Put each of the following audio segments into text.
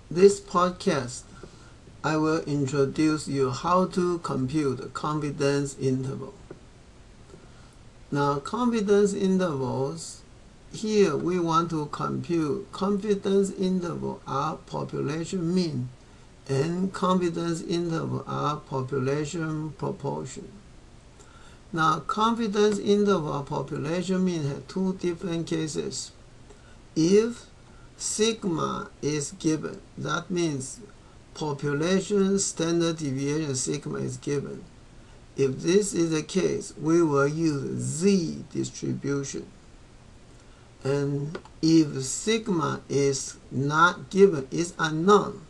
this podcast, I will introduce you how to compute confidence interval. Now, confidence intervals, here we want to compute confidence interval are population mean and confidence interval are population proportion. Now, confidence interval population mean have two different cases. If sigma is given, that means population standard deviation sigma is given. If this is the case, we will use Z distribution. And if sigma is not given, is unknown,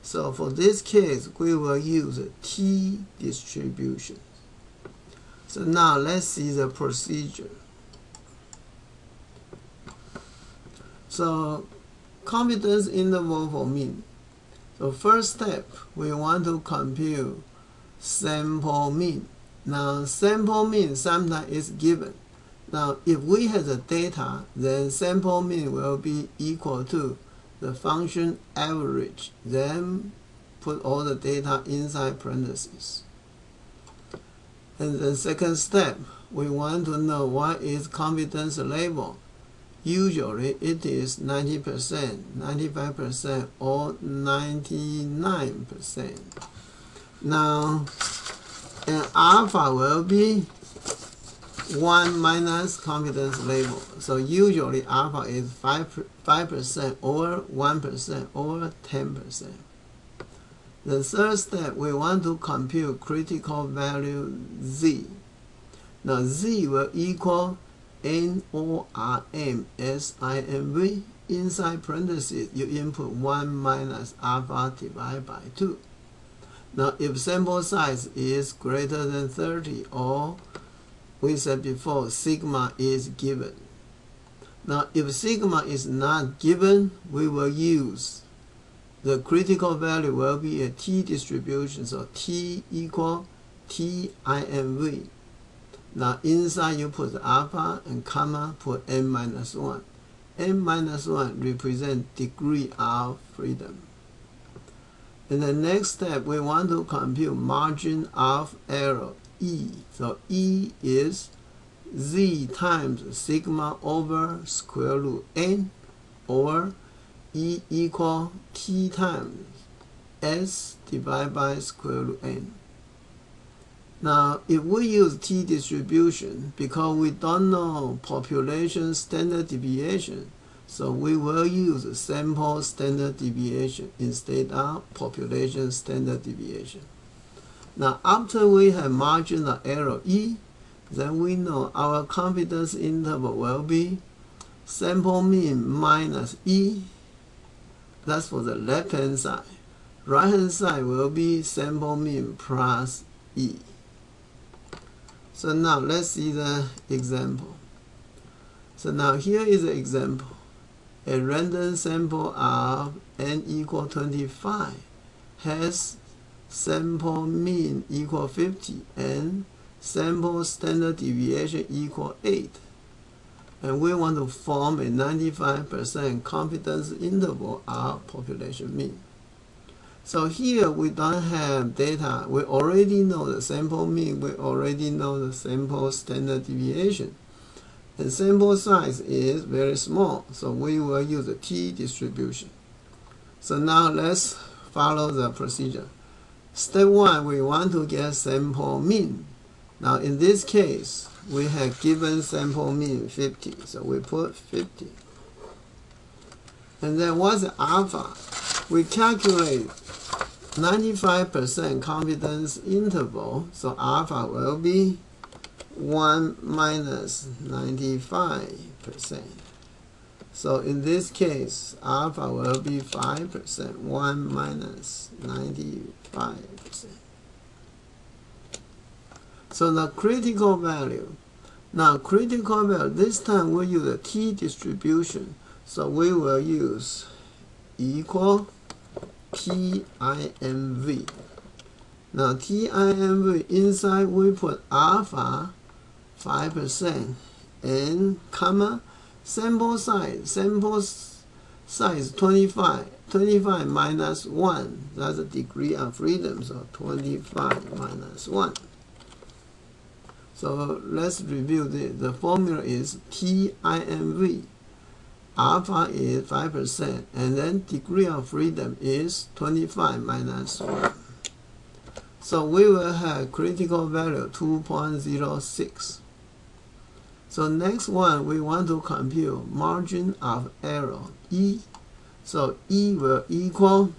so for this case, we will use T distribution. So now let's see the procedure. So confidence interval for mean. So first step, we want to compute sample mean. Now sample mean sometimes is given. Now if we have the data, then sample mean will be equal to the function average. Then put all the data inside parentheses. And the second step, we want to know what is confidence level. Usually it is 90%, 95%, or 99%. Now, and alpha will be 1 minus confidence level. So usually alpha is 5% or 1% or 10%. The third step, we want to compute critical value Z. Now Z will equal NORM SIMV. Inside parentheses, you input 1 minus alpha divided by 2. Now if sample size is greater than 30, or we said before, sigma is given. Now if sigma is not given, we will use the critical value will be a T distribution, so T equal TIMV. Now inside you put alpha and comma, put n minus 1. n minus 1 represents degree of freedom. In the next step, we want to compute margin of error, E. So E is Z times sigma over square root n, or E equal T times S divided by square root n. Now, if we use T distribution, because we don't know population standard deviation, so we will use sample standard deviation instead of population standard deviation. Now, after we have margin of error E, then we know our confidence interval will be sample mean minus E. That's for the left-hand side. Right-hand side will be sample mean plus E. So now let's see the example. So now here is the example. A random sample of n equal 25 has sample mean equal 50 and sample standard deviation equal 8. And we want to form a 95% confidence interval of population mean. So here we don't have data. We already know the sample mean. We already know the sample standard deviation. And sample size is very small, so we will use the T distribution. So now let's follow the procedure. Step 1, we want to get sample mean. Now in this case, we have given sample mean 50, so we put 50. And then what's the alpha? We calculate 95% confidence interval, so alpha will be 1 minus 95%. So in this case, alpha will be 5%, 1 minus 95%. So the critical value. Now critical value, this time we'll use a T distribution. So we will use equal TIMV. Now TIMV, inside we put alpha 5% and comma sample size 25 25 minus 1, that's the degree of freedom, so 25 minus 1. So let's review the formula is TIMV. Alpha is 5%, and then degree of freedom is 25 minus 1. So we will have critical value 2.06. So next one, we want to compute margin of error, E. So E will equal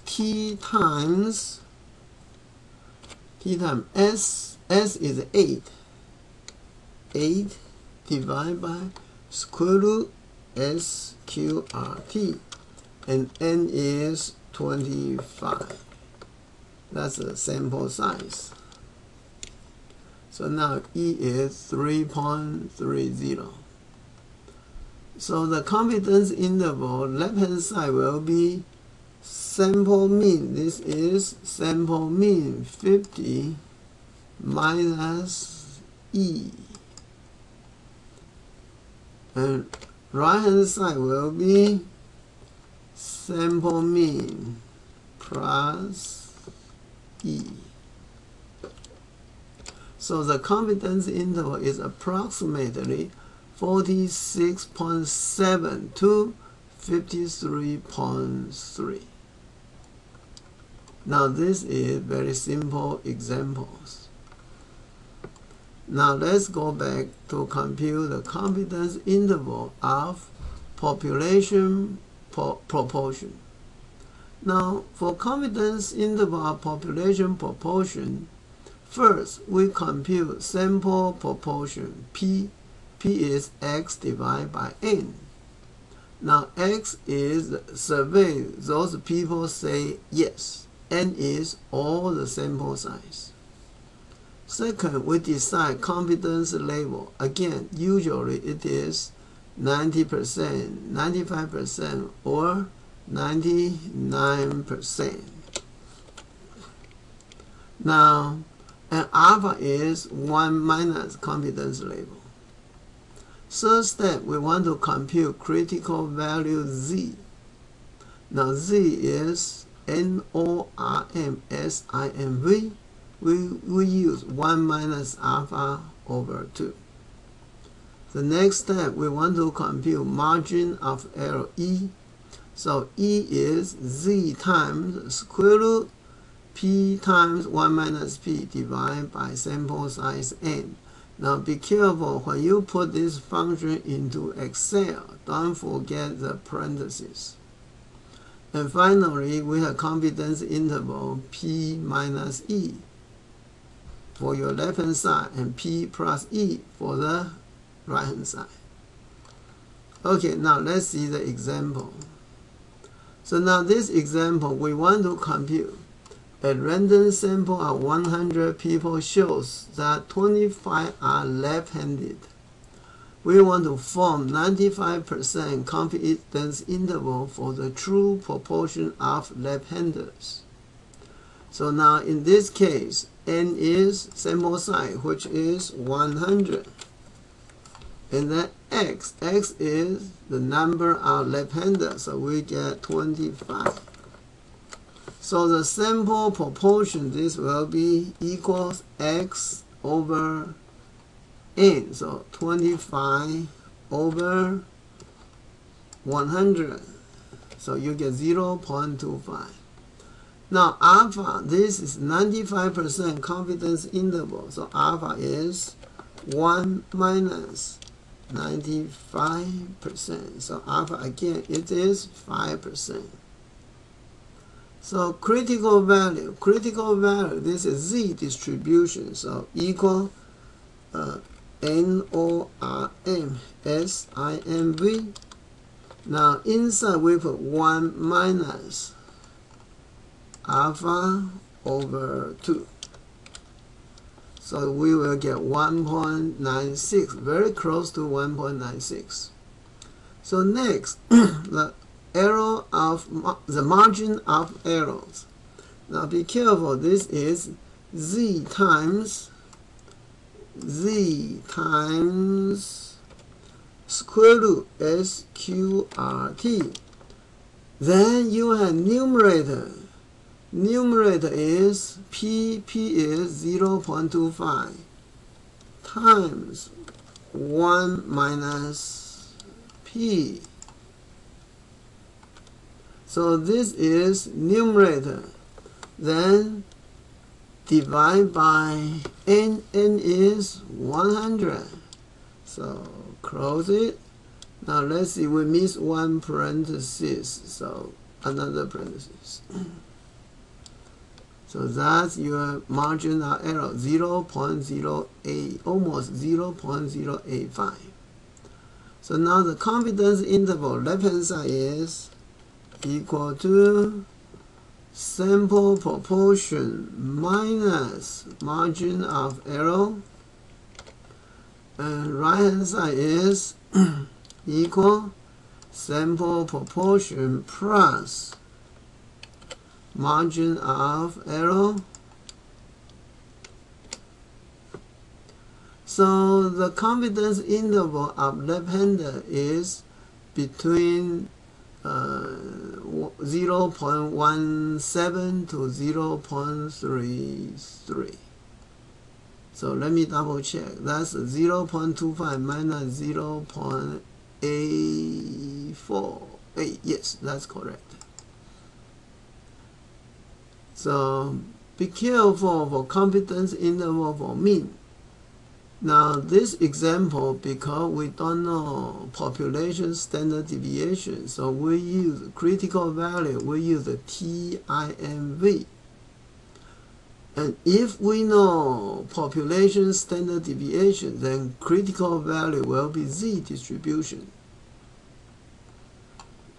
T times S. S is 8. 8 divided by square root SQRT, and N is 25. That's the sample size. So now E is 3.30. So the confidence interval left hand side will be sample mean. This is sample mean 50 minus E. And right hand side will be sample mean plus E. So the confidence interval is approximately 46.7 to 53.3. Now this is very simple examples. Now let's go back to compute the confidence interval of population proportion. Now for confidence interval of population proportion, first we compute sample proportion P. P is X divided by N. Now X is survey those people say yes. N is all the sample size. Second, we decide confidence level. Again, usually it is 90%, 95%, or 99%. Now, and alpha is 1 minus confidence level. Third step, we want to compute critical value Z. Now Z is NORMSIMV. We use 1 minus alpha over 2. The next step, we want to compute margin of error E. So E is Z times square root P times 1 minus P divided by sample size N. Now be careful when you put this function into Excel. Don't forget the parentheses. And finally, we have confidence interval P minus E for your left hand side and P plus E for the right hand side. Okay, now let's see the example. So now this example, we want to compute a random sample of 100 people shows that 25 are left-handed. We want to form 95% confidence interval for the true proportion of left-handers. So now in this case, N is sample size, which is 100. And then X is the number of left-handers, so we get 25. So the sample proportion, this will be equals X over N. So 25 over 100. So you get 0.25. Now alpha, this is 95% confidence interval. So alpha is 1 minus 95%. So alpha again, it is 5%. So critical value, this is Z distribution, so equal NORMSIMV. Now inside we put 1 minus alpha over 2. So we will get 1.96, very close to 1.96. So next, the error of the margin of errors. Now be careful, this is Z times square root SQRT. Then you have numerator. Numerator is P is 0.25 times 1 minus P. So this is numerator. Then divide by n. N is 100. So close it. Now let's see, we miss one parenthesis, so another parenthesis. So that's your margin of error, 0.08, almost 0.085. So now the confidence interval left hand side is equal to sample proportion minus margin of error, and right hand side is equal sample proportion plus margin of error. So the confidence interval of left-hander is between 0.17 to 0.33. So let me double check. That's 0.25 minus 0.848. Yes, that's correct. So be careful for confidence interval for mean. Now this example, because we don't know population standard deviation, so we use critical value, we use the TIMV. And if we know population standard deviation, then critical value will be Z distribution.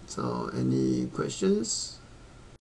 So any questions?